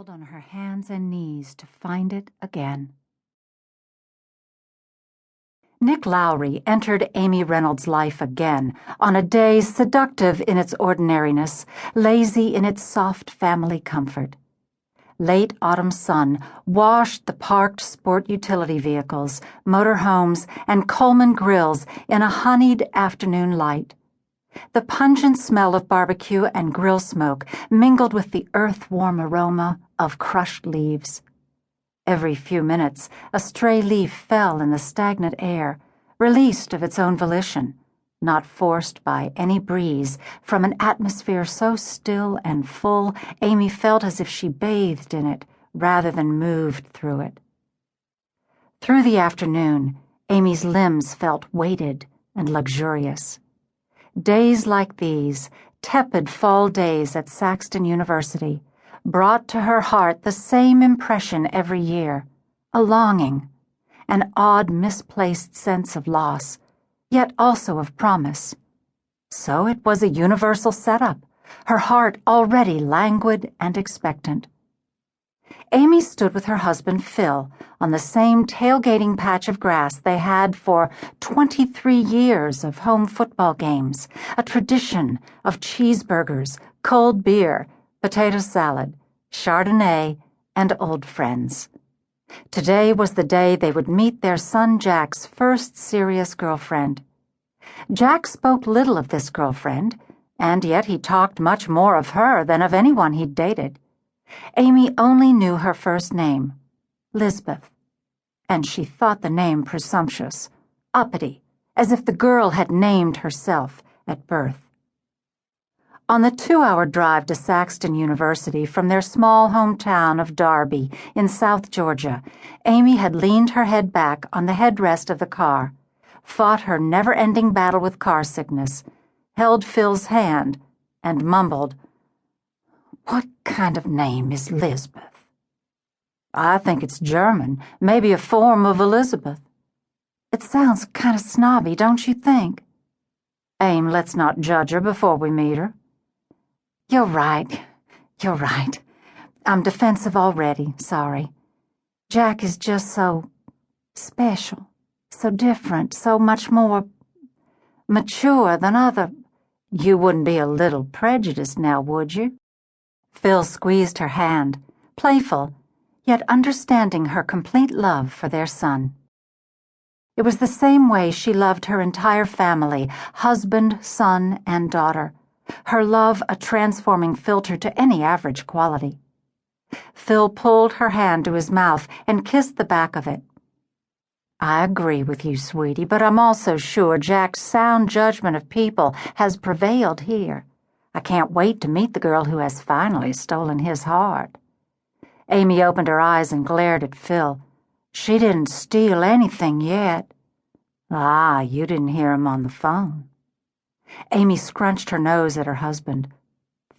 crawled on her hands and knees to find it again. Nick Lowry entered Amy Reynolds' life again on a day seductive in its ordinariness, lazy in its soft family comfort. Late autumn sun washed the parked sport utility vehicles, motorhomes, and Coleman grills in a honeyed afternoon light. The pungent smell of barbecue and grill smoke mingled with the earth-warm aroma of crushed leaves. Every few minutes, a stray leaf fell in the stagnant air, released of its own volition, not forced by any breeze, from an atmosphere so still and full Amy felt as if she bathed in it rather than moved through it. Through the afternoon, Amy's limbs felt weighted and luxurious. Days like these, tepid fall days at Saxton University, brought to her heart the same impression every year, a longing, an odd misplaced sense of loss, yet also of promise. So it was a universal setup, her heart already languid and expectant. Amy stood with her husband Phil on the same tailgating patch of grass they had for 23 years of home football games, a tradition of cheeseburgers, cold beer, potato salad, Chardonnay, and old friends. Today was the day they would meet their son Jack's first serious girlfriend. Jack spoke little of this girlfriend, and yet he talked much more of her than of anyone he'd dated. Amy only knew her first name, Lisbeth, and she thought the name presumptuous, uppity, as if the girl had named herself at birth. On the 2-hour drive to Saxton University from their small hometown of Darby in South Georgia, Amy had leaned her head back on the headrest of the car, fought her never-ending battle with car sickness, held Phil's hand, and mumbled, "What kind of name is Lisbeth?" "I think it's German, maybe a form of Elizabeth." "It sounds kind of snobby, don't you think?" "Aim, let's not judge her before we meet her." You're right. I'm defensive already, sorry. Jack is just so special, so different, so much more mature than other. You wouldn't be a little prejudiced now, would you? Phil squeezed her hand, playful, yet understanding her complete love for their son. It was the same way she loved her entire family, husband, son, and daughter. Her love a transforming filter to any average quality. Phil pulled her hand to his mouth and kissed the back of it. "I agree with you, sweetie, but I'm also sure Jack's sound judgment of people has prevailed here. I can't wait to meet the girl who has finally stolen his heart." Amy opened her eyes and glared at Phil. "She didn't steal anything yet." "Ah, you didn't hear him on the phone." Amy scrunched her nose at her husband.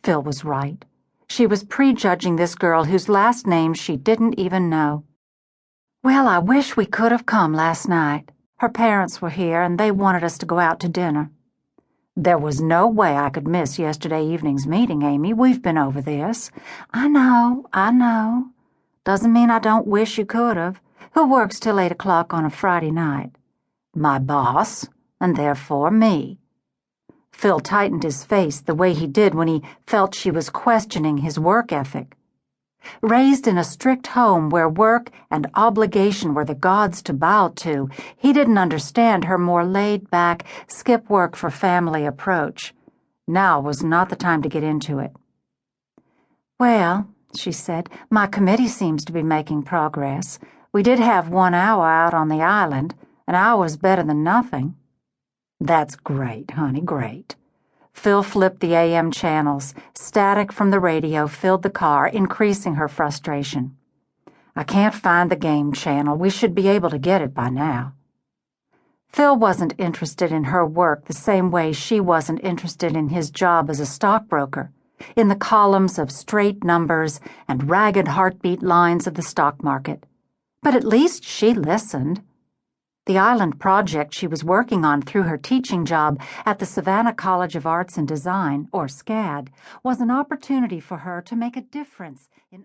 Phil was right. She was prejudging this girl whose last name she didn't even know. "Well, I wish we could have come last night. Her parents were here, and they wanted us to go out to dinner." "There was no way I could miss yesterday evening's meeting, Amy. We've been over this." I know. Doesn't mean I don't wish you could have. Who works till 8 o'clock on a Friday night?" "My boss, and therefore me." Phil tightened his face the way he did when he felt she was questioning his work ethic. Raised in a strict home where work and obligation were the gods to bow to, he didn't understand her more laid-back, skip-work-for-family approach. Now was not the time to get into it. "Well," she said, "my committee seems to be making progress. We did have 1 hour out on the island. An hour's better than nothing." "That's great, honey, great." Phil flipped the AM channels. Static from the radio filled the car, increasing her frustration. "I can't find the game channel. We should be able to get it by now." Phil wasn't interested in her work the same way she wasn't interested in his job as a stockbroker, in the columns of straight numbers and ragged heartbeat lines of the stock market. But at least she listened. The island project she was working on through her teaching job at the Savannah College of Arts and Design, or SCAD, was an opportunity for her to make a difference in